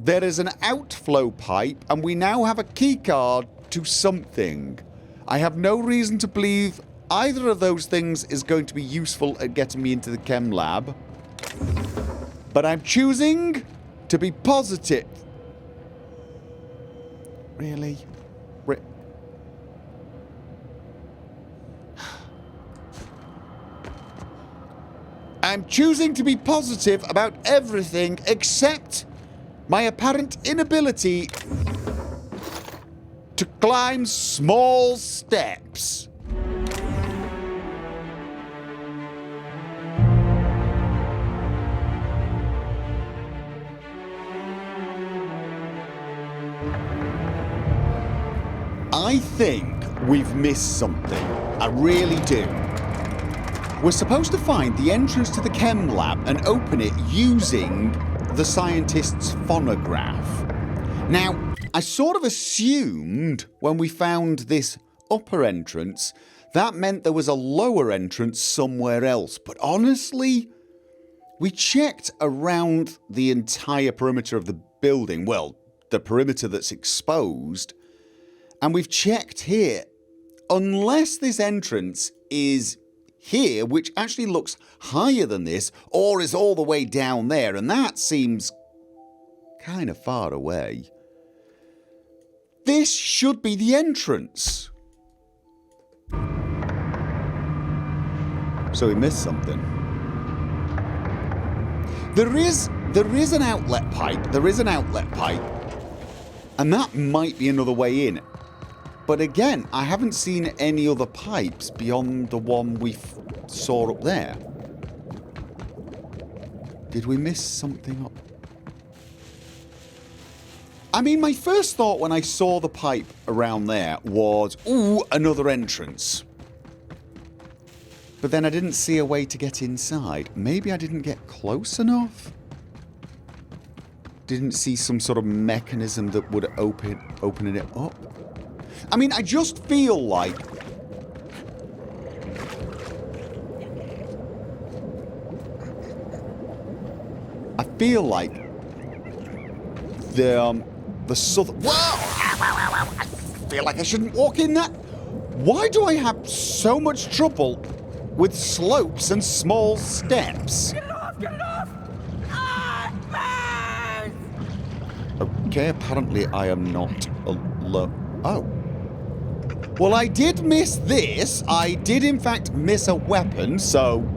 there is an outflow pipe, and we now have a keycard to something. I have no reason to believe either of those things is going to be useful at getting me into the chem lab. But I'm choosing to be positive. Really? I'm choosing to be positive about everything except my apparent inability to climb small steps. I think we've missed something. I really do. We're supposed to find the entrance to the chem lab and open it using the scientist's phonograph. Now, I sort of assumed when we found this upper entrance, that meant there was a lower entrance somewhere else. But honestly, we checked around the entire perimeter of the building, well, the perimeter that's exposed, and we've checked here. Unless this entrance is here, which actually looks higher than this, or is all the way down there, and that seems kind of far away. This should be the entrance. So we missed something. There is an outlet pipe. There is an outlet pipe. And that might be another way in. But again, I haven't seen any other pipes beyond the one we saw up there. Did we miss something up? I mean, my first thought when I saw the pipe around there was, ooh, another entrance. But then I didn't see a way to get inside. Maybe I didn't get close enough? Didn't see some sort of mechanism that would open it up? I mean, I just feel like the southern... Whoa! I feel like I shouldn't walk in that. Why do I have so much trouble with slopes and small steps? Get it off! Get it off! Ah, okay, apparently I am not alone. Oh. Well, I did miss this. I did, in fact, miss a weapon, so...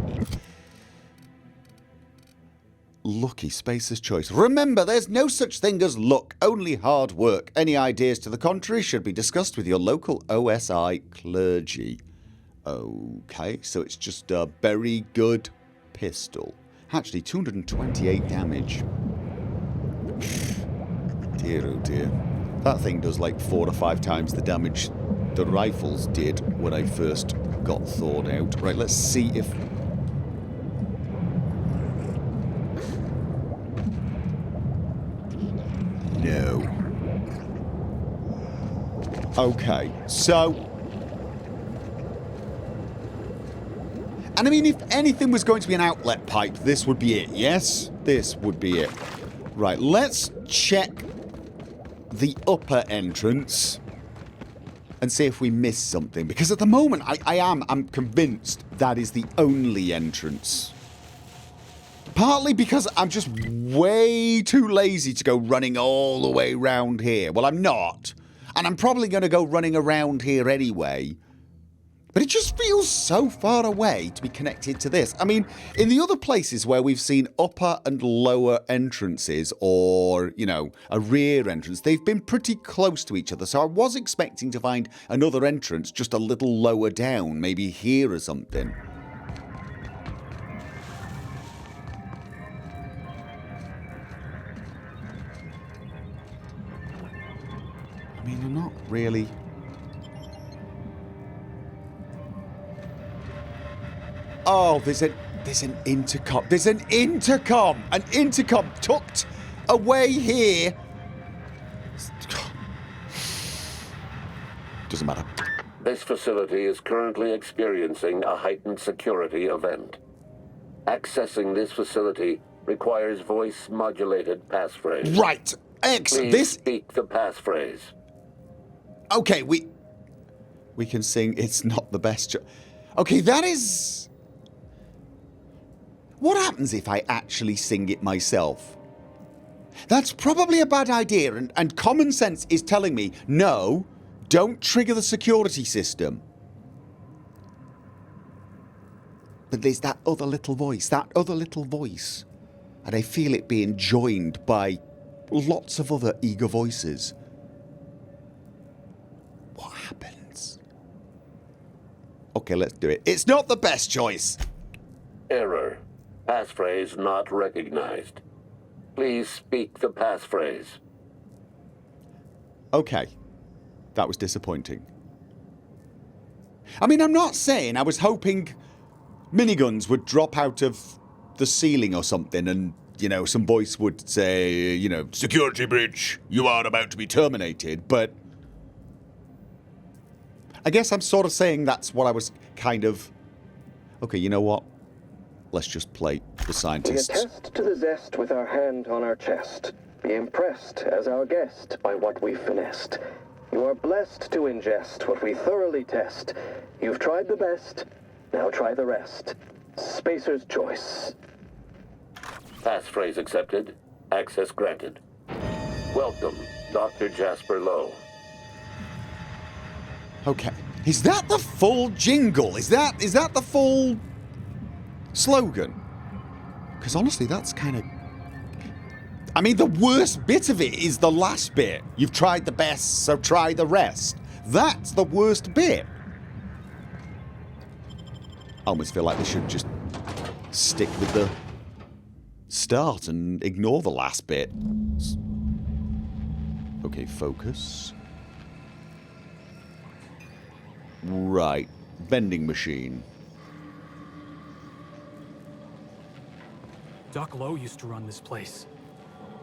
Lucky Spacer's choice. Remember, there's no such thing as luck, only hard work. Any ideas to the contrary should be discussed with your local OSI clergy. Okay, so it's just a very good pistol. Actually, 228 damage. Dear, oh dear. That thing does like 4 or 5 times the damage the rifles did when I first got thawed out. Right, let's see if... No. Okay, so... And I mean, if anything was going to be an outlet pipe, this would be it, yes? This would be it. Right, let's check the upper entrance and see if we missed something. Because at the moment, I'm convinced that is the only entrance. Partly because I'm just way too lazy to go running all the way round here. Well, I'm not. And I'm probably going to go running around here anyway. But it just feels so far away to be connected to this. I mean, in the other places where we've seen upper and lower entrances or, you know, a rear entrance, they've been pretty close to each other. So I was expecting to find another entrance just a little lower down, maybe here or something. I mean, I'm not really... Oh, there's an intercom. There's an intercom! An intercom tucked away here. Doesn't matter. This facility is currently experiencing a heightened security event. Accessing this facility requires voice-modulated passphrase. Right. Please speak the passphrase. Okay, we can sing It's Not the Best Okay, that is... What happens if I actually sing it myself? That's probably a bad idea, and common sense is telling me, no, don't trigger the security system. But there's that other little voice, and I feel it being joined by lots of other eager voices. What happens? Okay, let's do it. It's not the best choice. Error. Passphrase not recognized. Please speak the passphrase. Okay. That was disappointing. I mean, I'm not saying I was hoping miniguns would drop out of the ceiling or something and, you know, some voice would say, you know, security breach, you are about to be terminated, but I guess I'm sort of saying that's what I was kind of... Okay, you know what? Let's just play the scientists. We attest to the zest with our hand on our chest. Be impressed as our guest by what we've finessed. You are blessed to ingest what we thoroughly test. You've tried the best, now try the rest. Spacer's choice. Passphrase accepted. Access granted. Welcome, Dr. Jasper Lowe. Okay. Is that the full jingle? Is that the full slogan? Because honestly, that's kind of... I mean, the worst bit of it is the last bit. You've tried the best, so try the rest. That's the worst bit. I almost feel like they should just stick with the start and ignore the last bit. Okay, focus. Right. Vending machine. Doc Lowe used to run this place.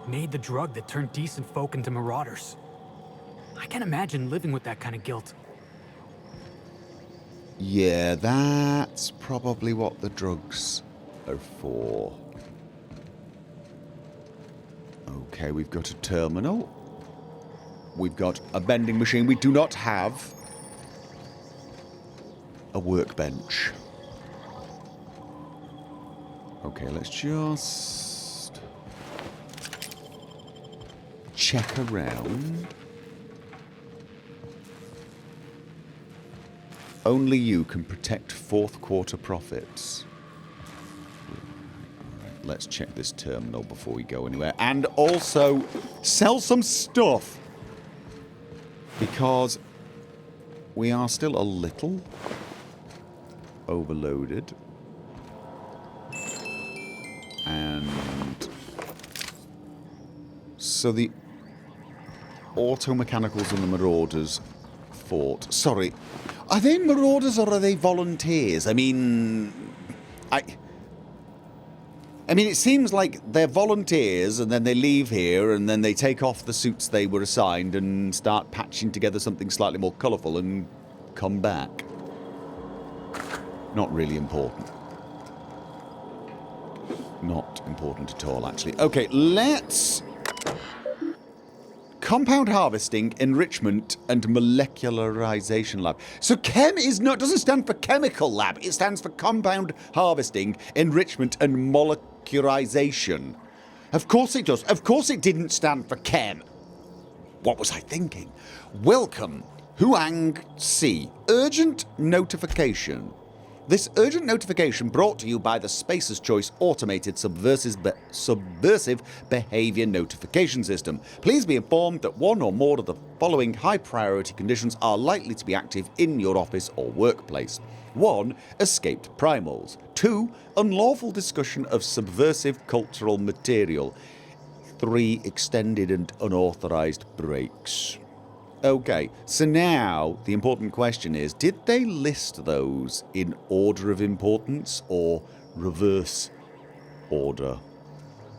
Made the drug that turned decent folk into marauders. I can't imagine living with that kind of guilt. Yeah, that's probably what the drugs are for. Okay, we've got a terminal. We've got a vending machine. We do not have a workbench. Okay, let's just check around. Only you can protect fourth quarter profits. Let's check this terminal before we go anywhere. And also sell some stuff. Because we are still a little overloaded. And so the auto-mechanicals and the marauders fought. Sorry, are they marauders or are they volunteers? I mean, it seems like they're volunteers and then they leave here and then they take off the suits they were assigned and start patching together something slightly more colourful and come back. Not really important. Not important at all, actually. Okay, let's... Compound harvesting, enrichment, and molecularization lab. So chem is not doesn't stand for chemical lab. It stands for compound harvesting, enrichment, and molecularization. Of course it does. Of course it didn't stand for chem. What was I thinking? Welcome, Huang C. Urgent notification. This urgent notification brought to you by the Spacer's Choice Automated Subversive Behavior Notification System. Please be informed that one or more of the following high priority conditions are likely to be active in your office or workplace. 1. Escaped primals. 2. Unlawful discussion of subversive cultural material. 3. Extended and unauthorized breaks. Okay, so now the important question is, did they list those in order of importance or reverse order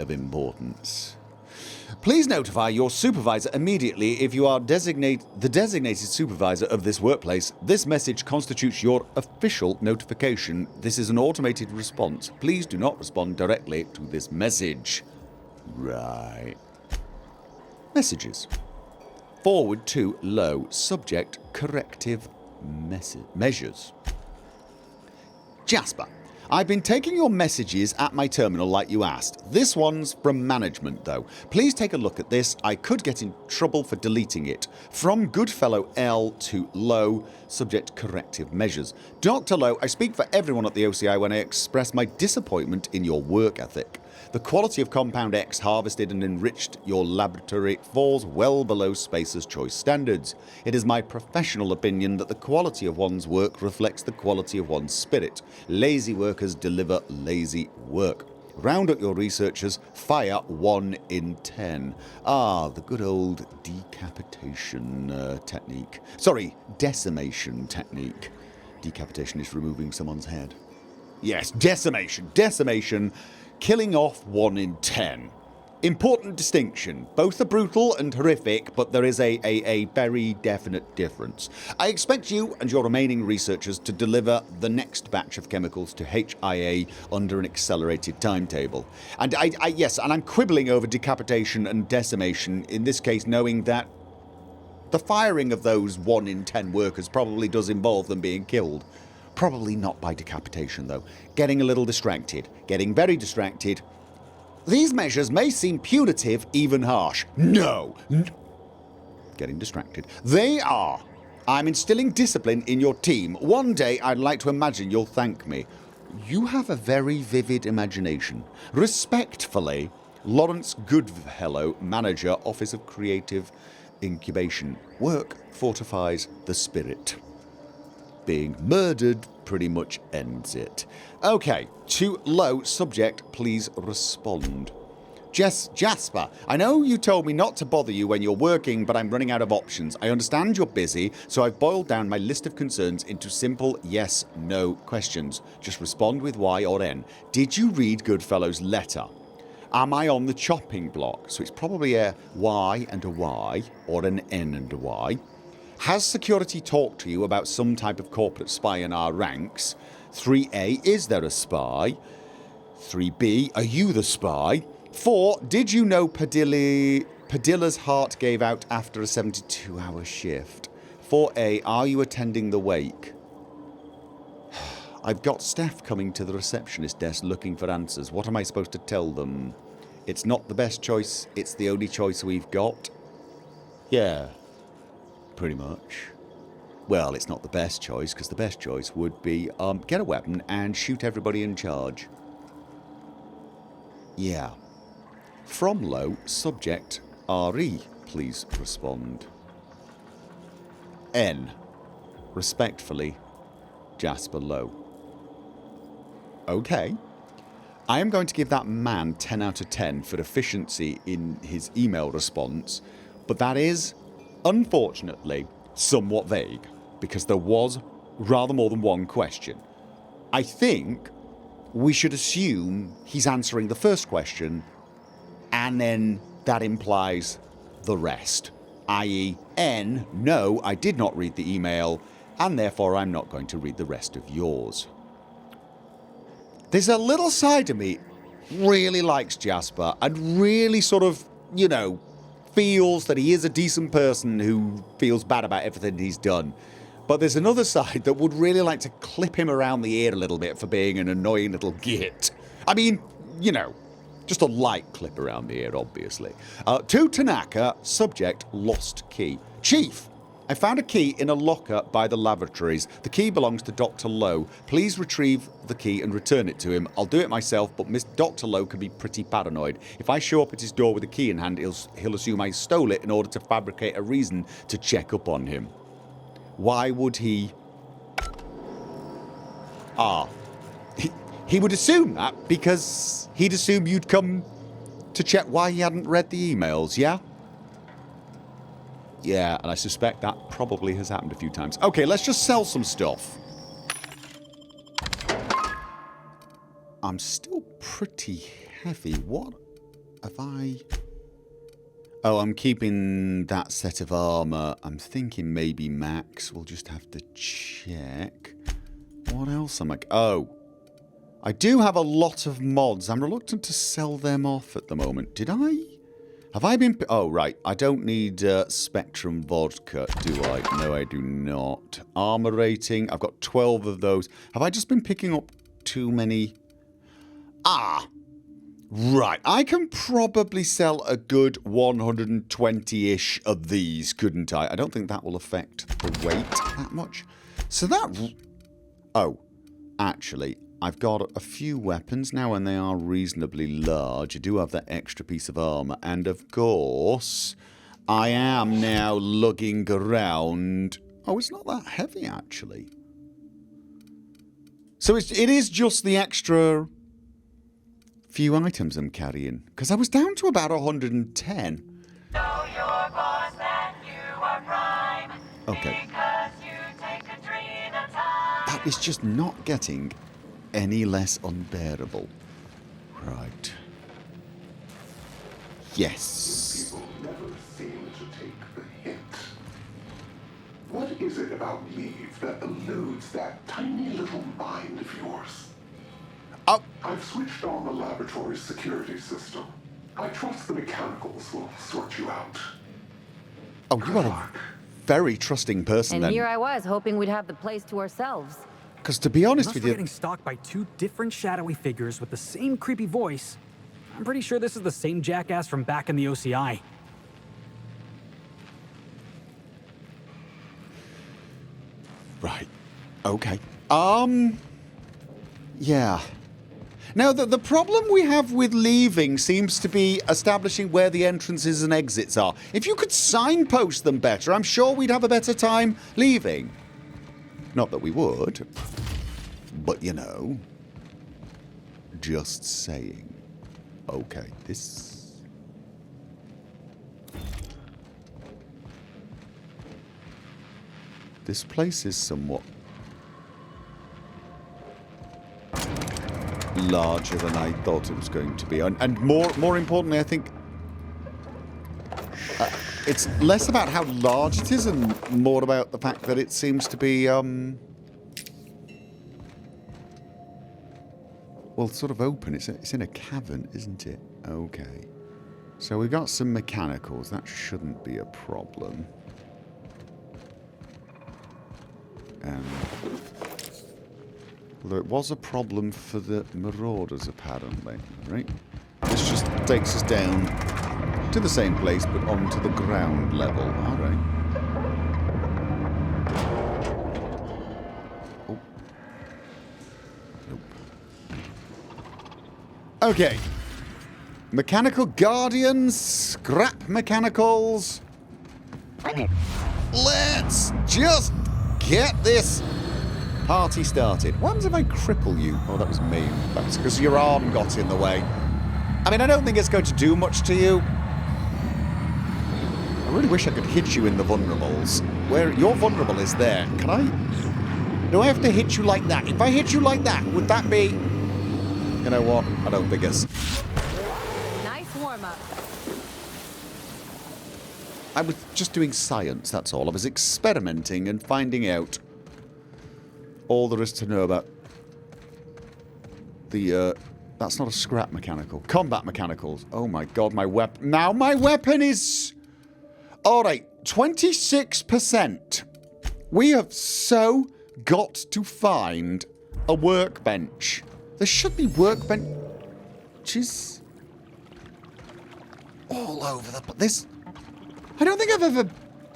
of importance? Please notify your supervisor immediately if you are the designated supervisor of this workplace. This message constitutes your official notification. This is an automated response. Please do not respond directly to this message. Right. Messages. Forward to Lowe. Subject, corrective measures. Jasper, I've been taking your messages at my terminal like you asked. This one's from management though. Please take a look at this. I could get in trouble for deleting it. From Goodfellow L to Lowe. Subject, corrective measures. Dr. Lowe, I speak for everyone at the OCI when I express my disappointment in your work ethic. The quality of Compound X harvested and enriched your laboratory falls well below Spacer's choice standards. It is my professional opinion that the quality of one's work reflects the quality of one's spirit. Lazy workers deliver lazy work. Round up your researchers, fire 1 in 10. Ah, the good old decapitation technique. Sorry, decimation technique. Decapitation is removing someone's head. Yes, decimation. Decimation. Killing off 1 in 10. Important distinction. Both are brutal and horrific, but there is a very definite difference. I expect you and your remaining researchers to deliver the next batch of chemicals to HIA under an accelerated timetable. And yes, and I'm quibbling over decapitation and decimation, in this case knowing that the firing of those 1 in 10 workers probably does involve them being killed. Probably not by decapitation, though. Getting a little distracted. Getting very distracted. These measures may seem punitive, even harsh. No! Getting distracted. They are. I'm instilling discipline in your team. One day I'd like to imagine you'll thank me. You have a very vivid imagination. Respectfully, Lawrence Goodfellow, Manager, Office of Creative Incubation. Work fortifies the spirit. Being murdered pretty much ends it. Okay, to Lowe, subject, please respond. Jasper, I know you told me not to bother you when you're working, but I'm running out of options. I understand you're busy, so I've boiled down my list of concerns into simple yes/no questions. Just respond with Y or N. Did you read Goodfellow's letter? Am I on the chopping block? So it's probably a Y and a Y, or an N and a Y. Has security talked to you about some type of corporate spy in our ranks? 3A, is there a spy? 3B, are you the spy? 4, did you know Padilla's heart gave out after a 72-hour shift? 4A, are you attending the wake? I've got Steph coming to the receptionist desk looking for answers. What am I supposed to tell them? It's not the best choice, it's the only choice we've got? Yeah. Pretty much. Well, it's not the best choice, because the best choice would be get a weapon and shoot everybody in charge. Yeah. From Lowe, subject, RE, please respond. N. Respectfully, Jasper Lowe. Okay. I am going to give that man 10 out of 10 for efficiency in his email response, but that is, unfortunately, somewhat vague, because there was rather more than one question. I think we should assume he's answering the first question, and then that implies the rest, i.e. N, no, I did not read the email, and therefore I'm not going to read the rest of yours. There's a little side of me really likes Jasper, and really sort of, you know, feels that he is a decent person who feels bad about everything he's done. But there's another side that would really like to clip him around the ear a little bit for being an annoying little git. I mean, you know, just a light clip around the ear, obviously. To Tanaka, subject, lost key. Chief, I found a key in a locker by the laboratories. The key belongs to Dr. Lowe. Please retrieve the key and return it to him. I'll do it myself, but Dr. Lowe can be pretty paranoid. If I show up at his door with a key in hand, he'll assume I stole it in order to fabricate a reason to check up on him. Why would he... He would assume that because he'd assume you'd come to check why he hadn't read the emails, yeah? Yeah, and I suspect that probably has happened a few times. Okay, let's just sell some stuff. I'm still pretty heavy. What have I... Oh, I'm keeping that set of armor. I'm thinking maybe max. We'll just have to check. What else am I... Oh. I do have a lot of mods. I'm reluctant to sell them off at the moment. Did I? Have I been... Oh, right. I don't need Spectrum Vodka, do I? No, I do not. Armor rating. I've got 12 of those. Have I just been picking up too many? Ah! Right. I can probably sell a good 120-ish of these, couldn't I? I don't think that will affect the weight that much. So that... Oh. Actually, I've got a few weapons now, and they are reasonably large. I do have that extra piece of armor. And, of course, I am now lugging around... Oh, it's not that heavy, actually. So it is just the extra few items I'm carrying. Because I was down to about 110. Know your boss that you are prime. Okay. Because you take a dream at a time. That is just not getting any less unbearable. Right. Yes. People never seem to take the hint. What is it about Leave that eludes that tiny little mind of yours? Oh. I've switched on the laboratory's security system. I trust the mechanicals will sort you out. Oh, you are a very trusting person And then. here I was, hoping we'd have the place to ourselves. Because to be honest Unless with we're you... getting stalked by two different shadowy figures with the same creepy voice, I'm pretty sure this is the same jackass from back in the OCI. Right. Okay. Yeah. Now, the problem we have with leaving seems to be establishing where the entrances and exits are. If you could signpost them better, I'm sure we'd have a better time leaving. Not that we would. But, you know. Just saying. Okay, this... This place is somewhat larger than I thought it was going to be. And more importantly, I think it's less about how large it is and more about the fact that it seems to be, well, sort of open. It's in a cavern, isn't it? Okay. So we've got some mechanicals. That shouldn't be a problem. Although it was a problem for the Marauders, apparently. Right? This just takes us down to the same place, but onto the ground level. Alright. Oh. Nope. Okay. Mechanical Guardians. Scrap Mechanicals. Let's just get this party started. What happens if I cripple you? Oh, that was mean. That's because your arm got in the way. I mean, I don't think it's going to do much to you. I really wish I could hit you in the vulnerables. Where your vulnerable is there. Can I... Do I have to hit you like that? If I hit you like that, would that be... You know what? I don't think it's... Nice warm-up. I was just doing science, that's all. I was experimenting and finding out all there is to know about the, that's not a scrap mechanical. Combat mechanicals. Oh my god, my weapon. Now my weapon is... Alright, 26%. We have so got to find a workbench. There should be workbenches all over the place. I don't think I've ever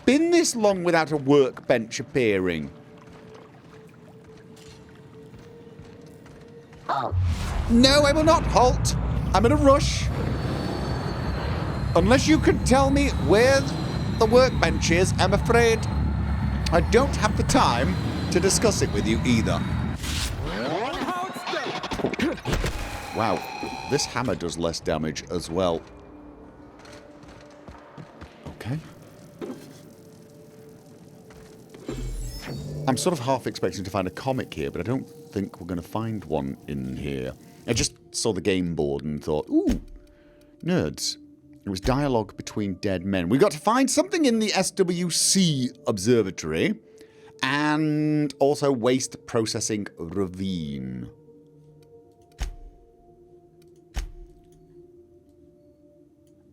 been this long without a workbench appearing. No, I will not halt. I'm in a rush. Unless you can tell me where the workbench is, I'm afraid I don't have the time to discuss it with you either. Wow, this hammer does less damage as well. Okay. I'm sort of half expecting to find a comic here, but I don't think we're going to find one in here. I just saw the game board and thought, ooh, nerds. It was dialogue between dead men. We got to find something in the SWC observatory and also waste processing ravine.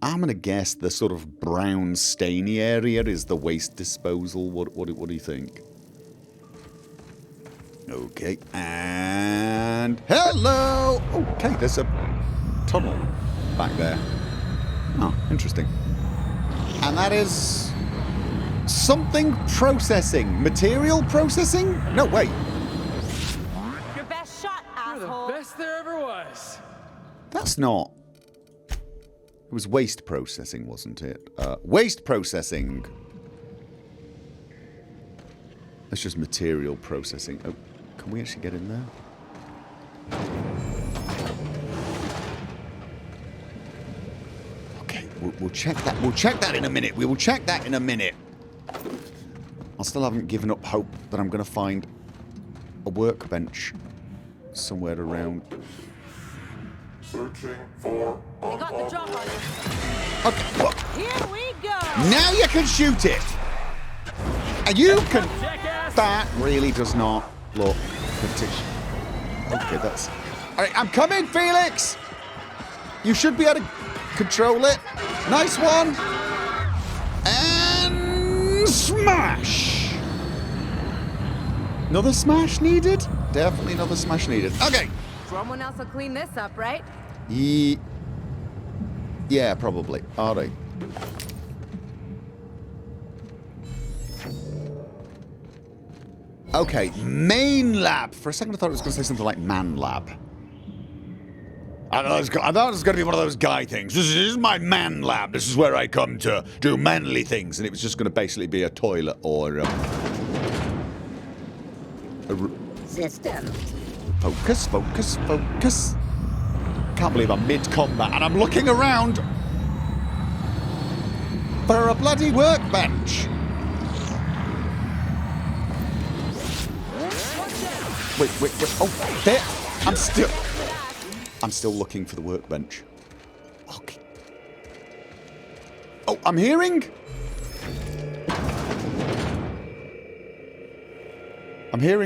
I'm going to guess the sort of brown stainy area is the waste disposal. What do you think? Okay, and hello! Okay, there's a tunnel back there. Oh, interesting. And that is something processing. Material processing? No, wait. Your best shot, You're the asshole. best there ever was. That's not... It was waste processing, wasn't it? Waste processing. That's just material processing. Oh, can we actually get in there? Okay, we'll check that. We'll check that in a minute. We will check that in a minute. I still haven't given up hope that I'm going to find a workbench somewhere around. Searching for We got the drop on you. Okay, look. Here we go. Now you can shoot it. And you can... Jackass! That really does not look particular. Okay, that's... Alright, I'm coming, Felix! You should be able to control it. Nice one. And... Smash! Another smash needed? Definitely another smash needed. Okay. Someone else will clean this up, right? Yeah, probably. Alright. Okay, main lab. For a second I thought it was going to say something like man lab. I thought it was going to be one of those guy things. This is my man lab. This is where I come to do manly things. And it was just going to basically be a toilet or... System. Focus, focus, focus. Can't believe I'm mid-combat and I'm looking around for a bloody workbench. Wait. Oh, there. I'm still looking for the workbench. Okay. Oh, I'm hearing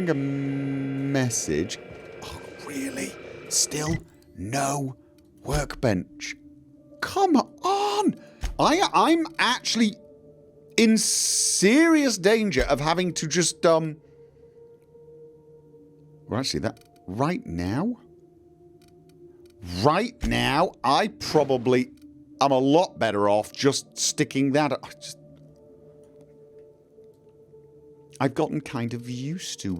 a message. Oh, really? Still no workbench. Come on. I'm actually in serious danger of having to just well, actually, that right now, I'm a lot better off just sticking that. I've gotten kind of used to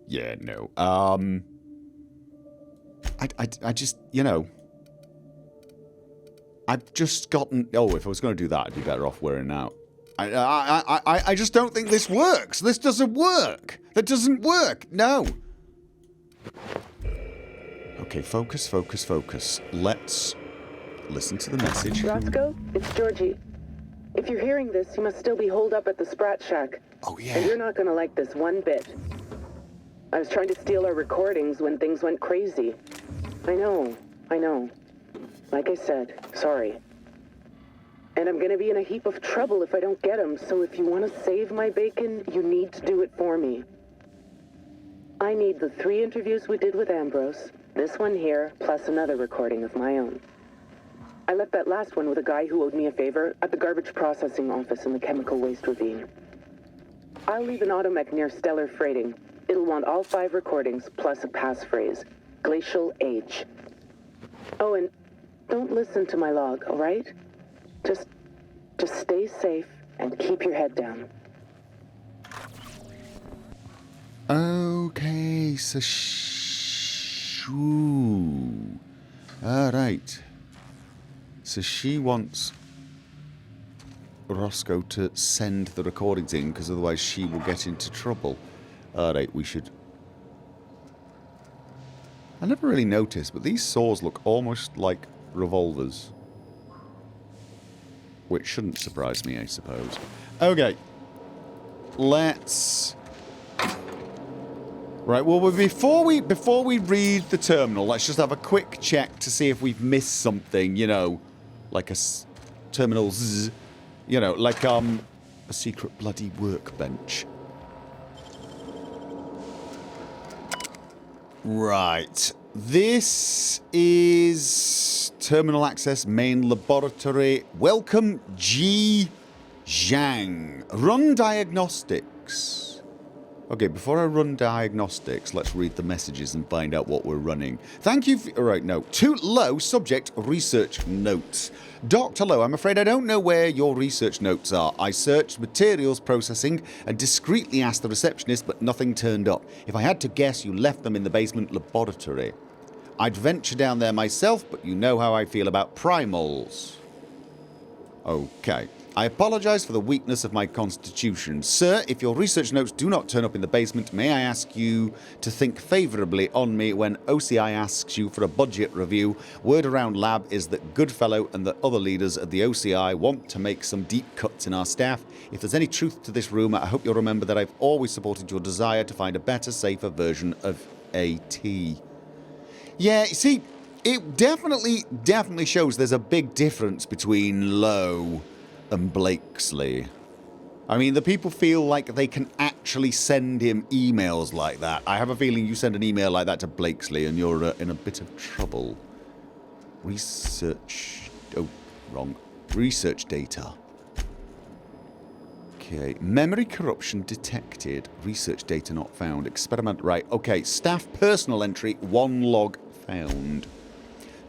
yeah, no. I just, you know, I've just gotten. Oh, if I was going to do that, I'd be better off wearing out. I just don't think this works. This doesn't work. That doesn't work. No. Okay, focus, focus, focus. Let's listen to the message. Roscoe, it's Georgie. If you're hearing this, you must still be holed up at the Sprat Shack. Oh, yeah. And you're not going to like this one bit. I was trying to steal our recordings when things went crazy. I know. Like I said, sorry. And I'm going to be in a heap of trouble if I don't get them, so if you want to save my bacon, you need to do it for me. I need the 3 interviews we did with Ambrose, this one here, plus another recording of my own. I left that last one with a guy who owed me a favor at the garbage processing office in the chemical waste ravine. I'll leave an automech near Stellar Freighting. It'll want all 5 recordings, plus a passphrase. Glacial Age. Oh, and don't listen to my log, all right? Just stay safe and keep your head down. Okay, so alright. So she wants Roscoe to send the recordings in, because otherwise she will get into trouble. Alright, we should... I never really noticed, but these saws look almost like revolvers. Which shouldn't surprise me, I suppose. Okay. Let's... Right, well, before we read the terminal, let's just have a quick check to see if we've missed something, you know, like a terminal zzz, you know, like a secret bloody workbench. Right. This is terminal access, main laboratory. Welcome, G. Zhang. Run diagnostics. Okay, before I run diagnostics, let's read the messages and find out what we're running. Thank you for... Alright, no. To Lowe, subject, research notes. Dr. Lowe, I'm afraid I don't know where your research notes are. I searched materials processing and discreetly asked the receptionist, but nothing turned up. If I had to guess, you left them in the basement laboratory. I'd venture down there myself, but you know how I feel about primals. Okay. I apologise for the weakness of my constitution. Sir, if your research notes do not turn up in the basement, may I ask you to think favourably on me when OCI asks you for a budget review? Word around lab is that Goodfellow and the other leaders at the OCI want to make some deep cuts in our staff. If there's any truth to this rumour, I hope you'll remember that I've always supported your desire to find a better, safer version of AT. Yeah, see, it definitely shows there's a big difference between Lowe and Blakesley. I mean, the people feel like they can actually send him emails like that. I have a feeling you send an email like that to Blakesley and you're in a bit of trouble. Research... Oh, wrong. Research data. Okay. Memory corruption detected. Research data not found. Experiment... Right. Okay. Staff personal entry. 1 log found.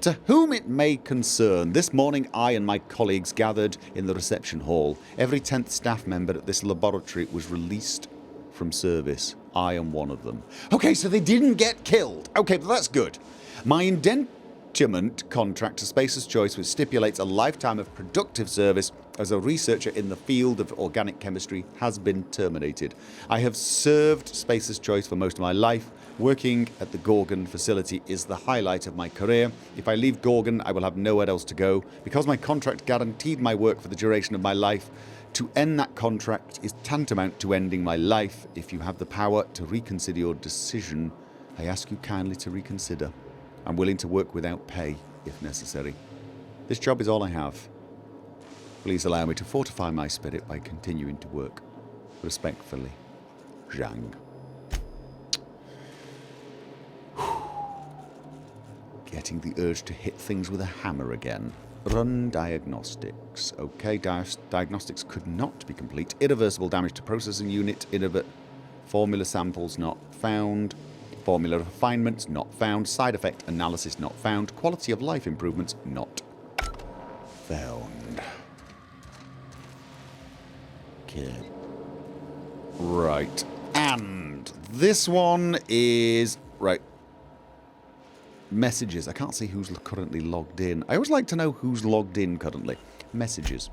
To whom it may concern, this morning I and my colleagues gathered in the reception hall. Every 10th staff member at this laboratory was released from service. I am one of them. Okay, so they didn't get killed. Okay, but that's good. My indenturement contract to Spacer's Choice, which stipulates a lifetime of productive service as a researcher in the field of organic chemistry, has been terminated. I have served Spacer's Choice for most of my life. Working at the Gorgon facility is the highlight of my career. If I leave Gorgon, I will have nowhere else to go. Because my contract guaranteed my work for the duration of my life, to end that contract is tantamount to ending my life. If you have the power to reconsider your decision, I ask you kindly to reconsider. I'm willing to work without pay, if necessary. This job is all I have. Please allow me to fortify my spirit by continuing to work. Respectfully, Zhang. Getting the urge to hit things with a hammer again. Run diagnostics. Okay, diagnostics could not be complete. Irreversible damage to processing unit. Formula samples not found. Formula refinements not found. Side effect analysis not found. Quality of life improvements not found. Okay. Right. And this one is... Right. Messages. I can't see who's currently logged in. I always like to know who's logged in currently. Messages.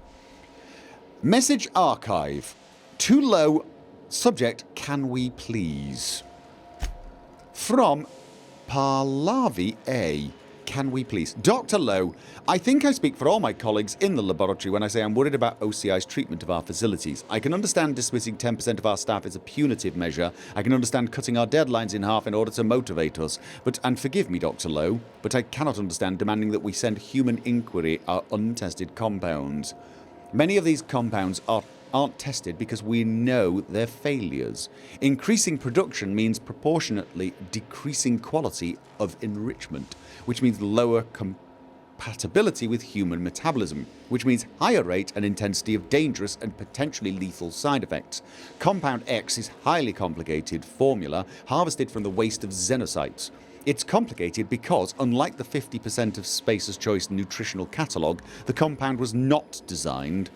Message archive. To Lowe. Subject, can we please? From Parlavi A. Can we please? Dr. Lowe, I think I speak for all my colleagues in the laboratory when I say I'm worried about OCI's treatment of our facilities. I can understand dismissing 10% of our staff as a punitive measure. I can understand cutting our deadlines in half in order to motivate us. And forgive me, Dr. Lowe, but I cannot understand demanding that we send human inquiry our untested compounds. Many of these compounds aren't tested because we know they're failures. Increasing production means proportionately decreasing quality of enrichment, which means lower compatibility with human metabolism, which means higher rate and intensity of dangerous and potentially lethal side effects. Compound X is highly complicated formula harvested from the waste of xenocytes. It's complicated because, unlike the 50% of Spacer's Choice nutritional catalogue, the compound was not designed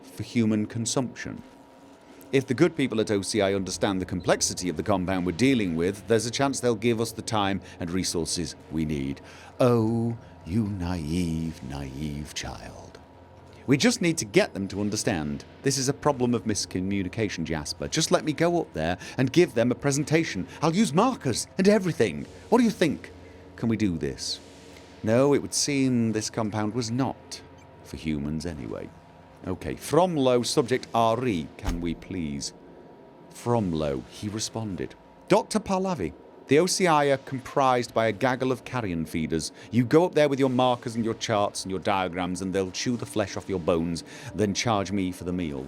for human consumption. If the good people at OCI understand the complexity of the compound we're dealing with, there's a chance they'll give us the time and resources we need. Oh, you naive, naive child. We just need to get them to understand. This is a problem of miscommunication, Jasper. Just let me go up there and give them a presentation. I'll use markers and everything. What do you think? Can we do this? No, it would seem this compound was not for humans anyway. Okay, from Lowe, subject RE, can we please? From Lowe, he responded. Dr. Parlavi, the OCI are comprised by a gaggle of carrion feeders. You go up there with your markers and your charts and your diagrams and they'll chew the flesh off your bones, then charge me for the meal.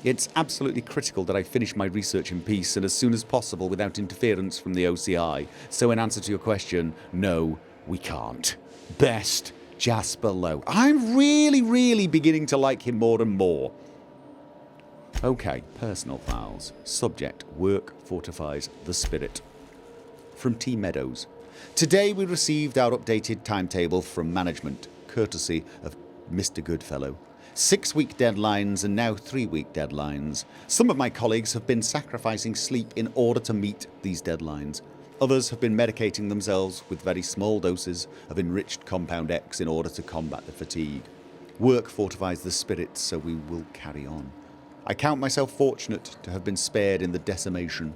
It's absolutely critical that I finish my research in peace and as soon as possible without interference from the OCI. So in answer to your question, no, we can't. Best, Jasper Lowe. I'm really beginning to like him more and more. Okay, personal files. Subject, work fortifies the spirit. From T. Meadows. Today we received our updated timetable from management, courtesy of Mr. Goodfellow. 6-week deadlines and now 3-week deadlines. Some of my colleagues have been sacrificing sleep in order to meet these deadlines. Others have been medicating themselves with very small doses of enriched Compound X in order to combat the fatigue. Work fortifies the spirit, so we will carry on. I count myself fortunate to have been spared in the decimation.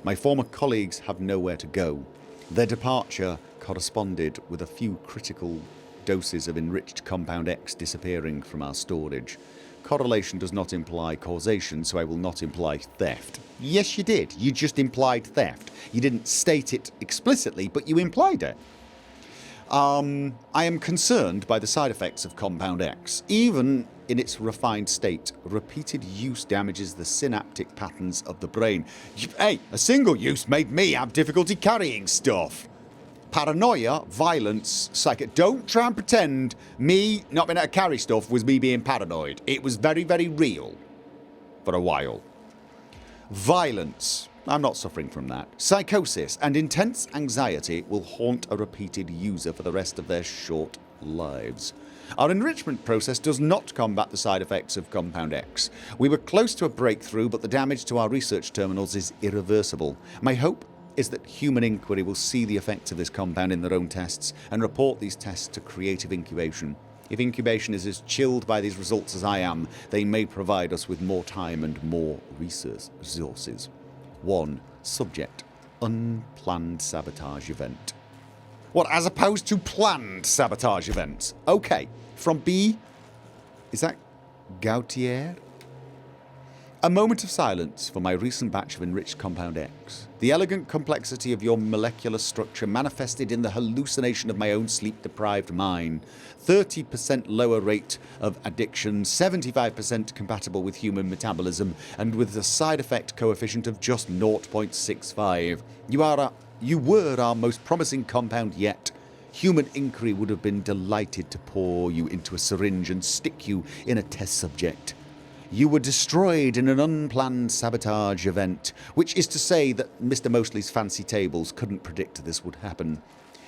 My former colleagues have nowhere to go. Their departure corresponded with a few critical doses of enriched Compound X disappearing from our storage. Correlation does not imply causation, so I will not imply theft. Yes, you did. You just implied theft. You didn't state it explicitly, but you implied it. I am concerned by the side effects of Compound X. Even in its refined state, repeated use damages the synaptic patterns of the brain. Hey, a single use made me have difficulty carrying stuff. Paranoia, violence, don't try and pretend me not being able to carry stuff was me being paranoid. It was very real. For a while. Violence. I'm not suffering from that. Psychosis and intense anxiety will haunt a repeated user for the rest of their short lives. Our enrichment process does not combat the side effects of Compound X. We were close to a breakthrough, but the damage to our research terminals is irreversible. My hope is that Human Inquiry will see the effects of this compound in their own tests and report these tests to Creative Incubation. If Incubation is as chilled by these results as I am, they may provide us with more time and more resources. 1. Subject. Unplanned sabotage event. What, as opposed to planned sabotage events? Okay. From B. Is that Gautier? A moment of silence for my recent batch of enriched Compound X. The elegant complexity of your molecular structure manifested in the hallucination of my own sleep-deprived mind. 30% lower rate of addiction, 75% compatible with human metabolism, and with a side effect coefficient of just 0.65. You were our most promising compound yet. Human Inquiry would have been delighted to pour you into a syringe and stick you in a test subject. You were destroyed in an unplanned sabotage event, which is to say that Mr. Mosley's fancy tables couldn't predict this would happen.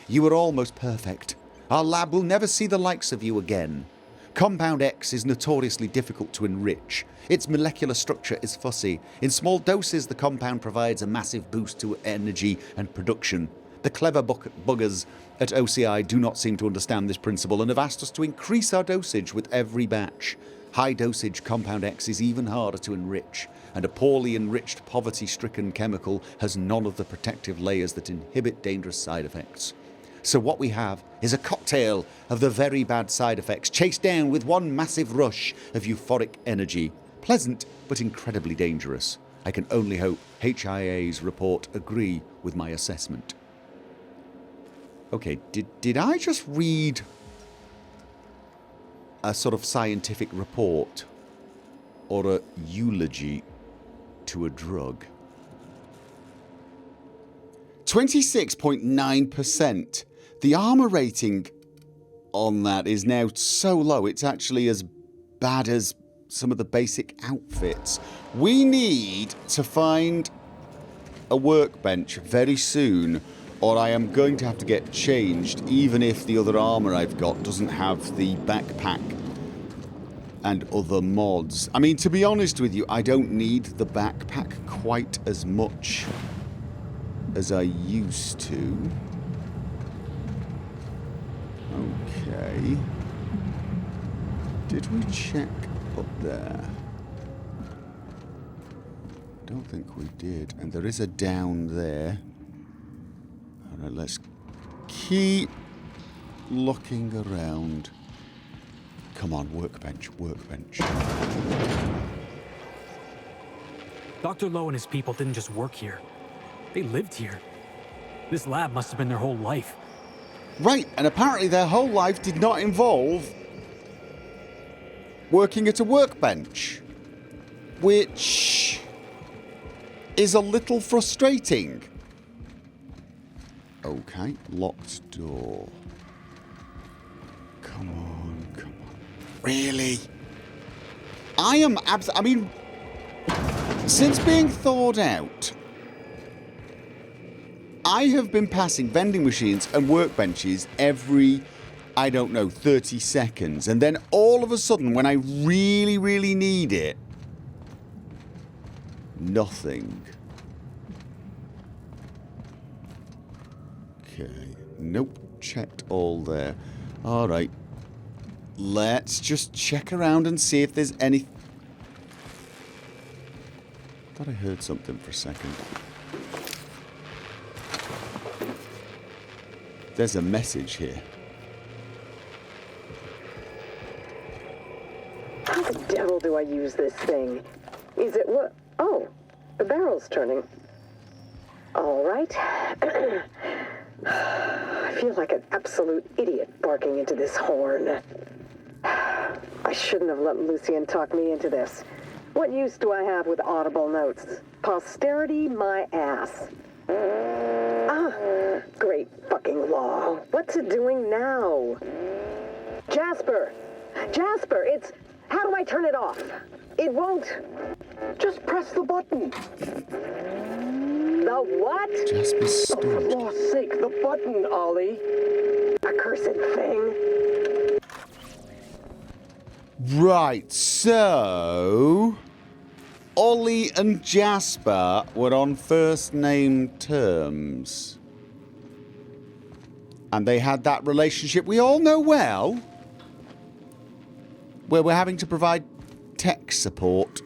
You were almost perfect. Our lab will never see the likes of you again. Compound X is notoriously difficult to enrich. Its molecular structure is fussy. In small doses, the compound provides a massive boost to energy and production. The clever buggers at OCI do not seem to understand this principle and have asked us to increase our dosage with every batch. High-dosage Compound X is even harder to enrich, and a poorly enriched, poverty-stricken chemical has none of the protective layers that inhibit dangerous side effects. So what we have is a cocktail of the very bad side effects, chased down with one massive rush of euphoric energy. Pleasant, but incredibly dangerous. I can only hope HIA's report agree with my assessment. Okay, did I just read a sort of scientific report or a eulogy to a drug? 26.9%. The armor rating on that is now so low, it's actually as bad as some of the basic outfits. We need to find a workbench very soon, or I am going to have to get changed, even if the other armor I've got doesn't have the backpack and other mods. I mean, to be honest with you, I don't need the backpack quite as much as I used to. Okay. Did we check up there? Don't think we did. And there is a down there. Alright, let's keep looking around. Come on, workbench, workbench. Dr. Lowe and his people didn't just work here. They lived here. This lab must have been their whole life. Right, and apparently their whole life did not involve working at a workbench. which is a little frustrating. Okay, locked door. Come on, come on. Really? I mean, since being thawed out, I have been passing vending machines and workbenches every, I don't know, 30 seconds. And then all of a sudden, when I really, really need it, nothing. Okay. Nope. Checked all there. All right. Let's just check around and see if there's any... Thought I heard something for a second. There's a message here. How the devil do I use this thing? Is it what? Oh, the barrel's turning. All right. I feel like an absolute idiot barking into this horn. I shouldn't have let Lucien talk me into this. What use do I have with audible notes? Posterity my ass. Great fucking law. What's it doing now? Jasper! Jasper, it's... How do I turn it off? It won't. Just press the button. The what? Jasper's For stopped. Lord's sake, the button, Ollie. Accursed thing. Right, so... Ollie and Jasper were on first name terms. And they had that relationship we all know well, where we're having to provide tech support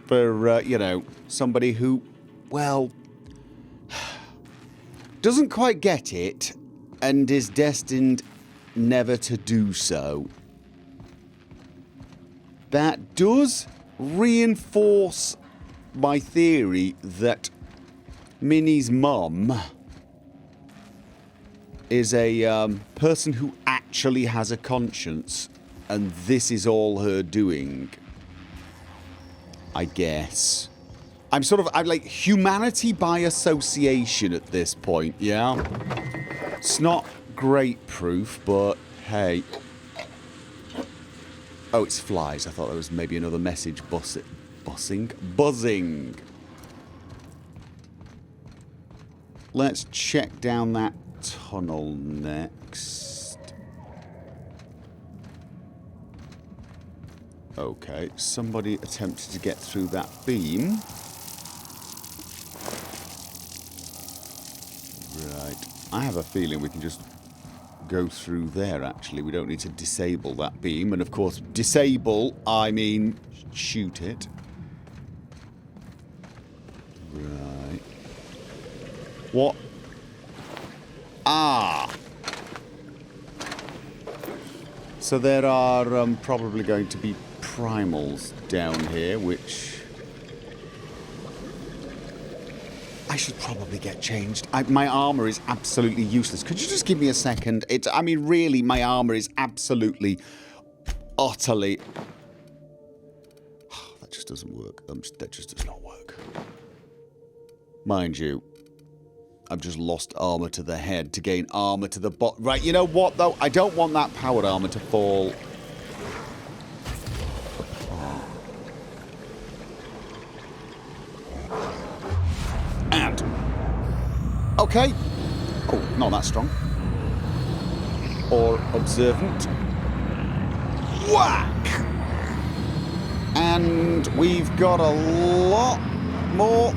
for, you know, somebody who, well, doesn't quite get it and is destined never to do so. That does reinforce my theory that Minnie's mum is a person who actually has a conscience, and this is all her doing. I guess. I'm like humanity by association at this point, yeah? It's not great proof, but hey. Oh, it's flies. I thought there was maybe another message buzzing. Let's check down that tunnel next. Okay, somebody attempted to get through that beam. Right. I have a feeling we can just go through there, actually. We don't need to disable that beam. And, of course, disable, I mean shoot it. Right. What? Ah! So there are probably going to be primals down here, which... I should probably get changed. My armor is absolutely useless. Could you just give me a second? I mean, really, my armor is absolutely, utterly... That just doesn't work. That just does not work. Mind you, I've just lost armor to the head to gain armor to the bottom. Right, you know what, though? I don't want that powered armor to fall. And. Okay. Oh, not that strong. Or observant. Whack! And we've got a lot more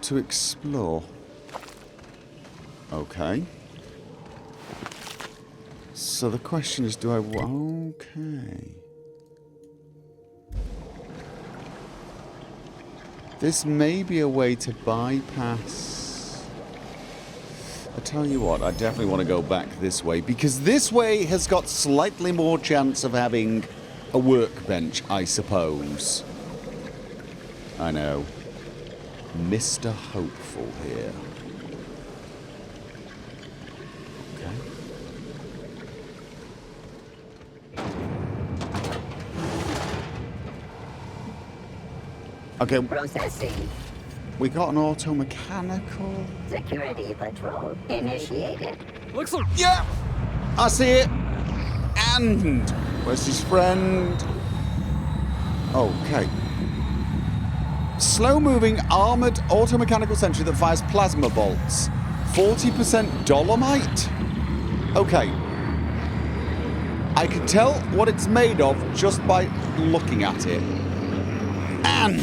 to explore. Okay. So the question is, do I... Okay. This may be a way to bypass... I tell you what, I definitely want to go back this way, because this way has got slightly more chance of having a workbench, I suppose. I know. Mr. Hopeful here. Okay. Okay, Processing. we got an auto-mechanical. Security patrol initiated. Looks like Yeah! I see it. And where's his friend? Okay. Slow-moving armored auto-mechanical sentry that fires plasma bolts. 40% dolomite? Okay. I can tell what it's made of just by looking at it. And...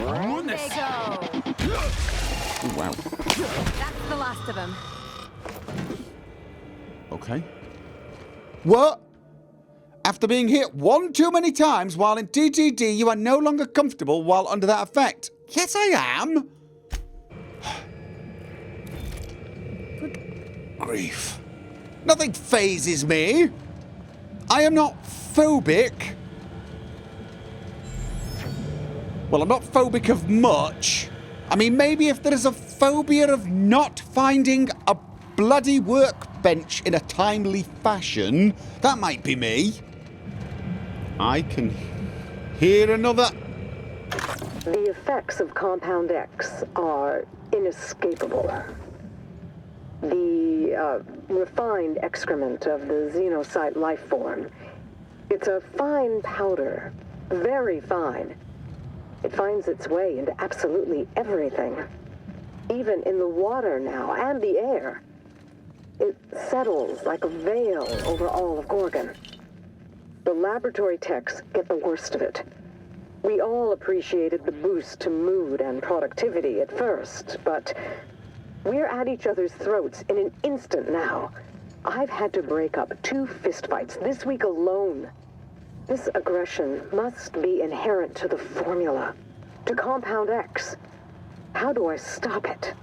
On they go. Oh, wow. That's the last of them. Okay. What? After being hit one too many times while in DTD, you are no longer comfortable while under that effect. Yes, I am. Good grief. Nothing phases me. I am not phobic. Well, I'm not phobic of much. I mean, maybe if there is a phobia of not finding a bloody workbench in a timely fashion, that might be me. I can hear another... The effects of Compound X are inescapable. The refined excrement of the xenocyte life form. It's a fine powder, very fine. It finds its way into absolutely everything. Even in the water now, and the air. It settles like a veil over all of Gorgon. The laboratory techs get the worst of it. We all appreciated the boost to mood and productivity at first, but we're at each other's throats in an instant now. I've had to break up 2 fistfights this week alone. This aggression must be inherent to the formula, to Compound X. How do I stop it?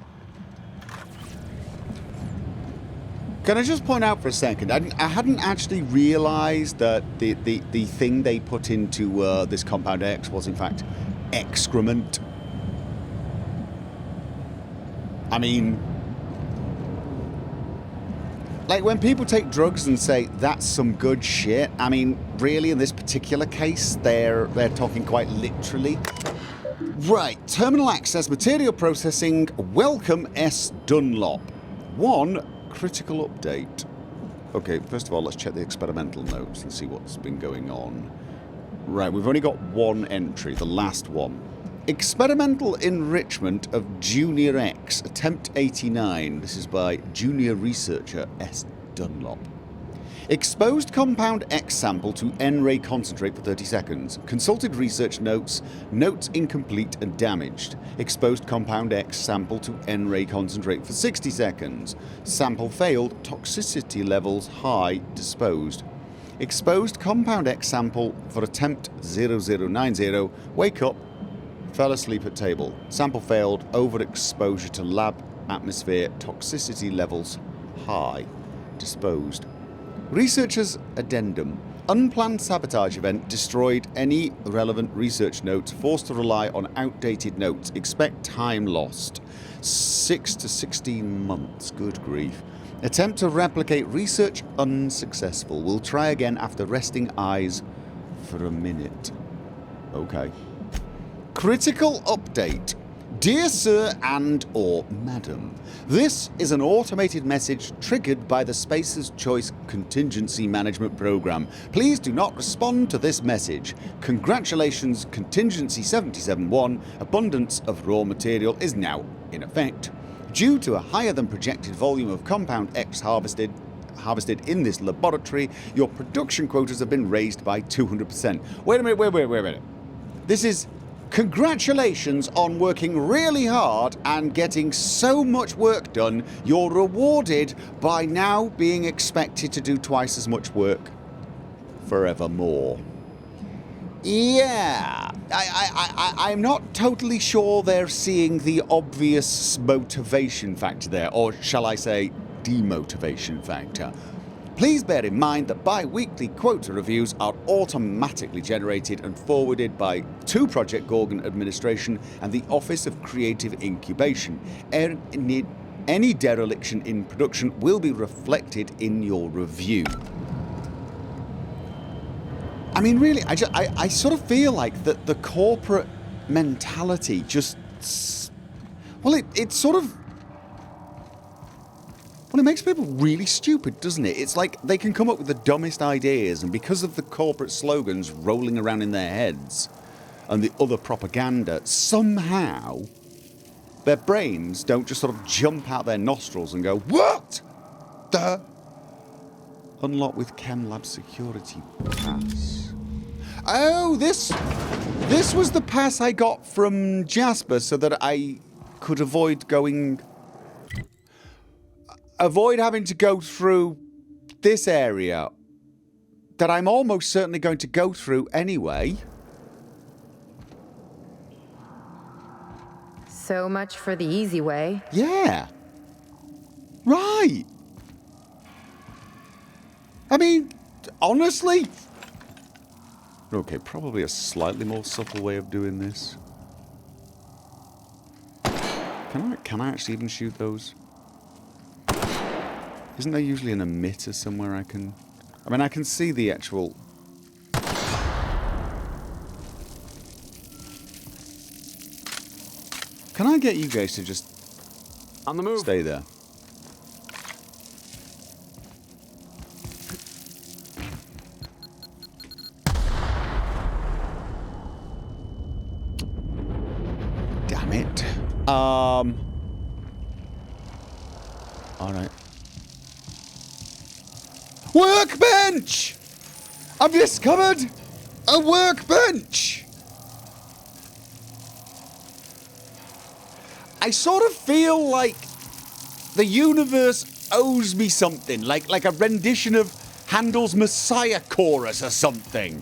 Can I just point out for a second, I hadn't actually realised that the thing they put into this Compound X was in fact excrement. I mean, like when people take drugs and say that's some good shit, I mean, really in this particular case, they're talking quite literally. Right, terminal access, material processing, welcome S. Dunlop. 1 critical update. Okay, first of all, let's check the experimental notes and see what's been going on. Right, we've only got 1 entry, the last one. Experimental enrichment of Junior X, attempt 89. This is by junior researcher S. Dunlop. Exposed Compound X sample to N-ray concentrate for 30 seconds. Consulted research notes. Notes incomplete and damaged. Exposed Compound X sample to N-ray concentrate for 60 seconds. Sample failed. Toxicity levels high. Disposed. Exposed Compound X sample for attempt 0090. Wake up. Fell asleep at table. Sample failed. Overexposure to lab atmosphere. Toxicity levels high. Disposed. Researchers' addendum. Unplanned sabotage event destroyed any relevant research notes. Forced to rely on outdated notes. Expect time lost. 6 to 16 months. Good grief. Attempt to replicate research unsuccessful. Will try again after resting eyes for a minute. Okay. Critical update. Dear Sir and or Madam, this is an automated message triggered by the Spacer's Choice Contingency Management Program. Please do not respond to this message. Congratulations, Contingency 77-1, abundance of raw material is now in effect. Due to a higher than projected volume of Compound X harvested in this laboratory, your production quotas have been raised by 200%. Wait a minute. This is congratulations on working really hard and getting so much work done. You're rewarded by now being expected to do twice as much work forevermore. Yeah, I'm not totally sure they're seeing the obvious motivation factor there, or shall I say demotivation factor. Please bear in mind that bi-weekly quota reviews are automatically generated and forwarded to Project Gorgon Administration and the Office of Creative Incubation. Any dereliction in production will be reflected in your review. I mean, really, I sort of feel like that the corporate mentality just... Well, it sort of... Well, it makes people really stupid, doesn't it? It's like they can come up with the dumbest ideas, and because of the corporate slogans rolling around in their heads and the other propaganda, somehow their brains don't just sort of jump out their nostrils and go, "What the?" Unlock with Chem Lab security pass. Oh, this was the pass I got from Jasper so that I could avoid having to go through this area that I'm almost certainly going to go through anyway. So much for the easy way. Yeah. Right. I mean, honestly... Okay, probably a slightly more subtle way of doing this. Can I actually even shoot those? Isn't there usually an emitter somewhere I can... I mean, I can see the actual... Can I get you guys to just... On the move. Stay there? Damn it. Alright. Workbench! I've discovered a workbench! I sort of feel like the universe owes me something, like a rendition of Handel's Messiah chorus or something.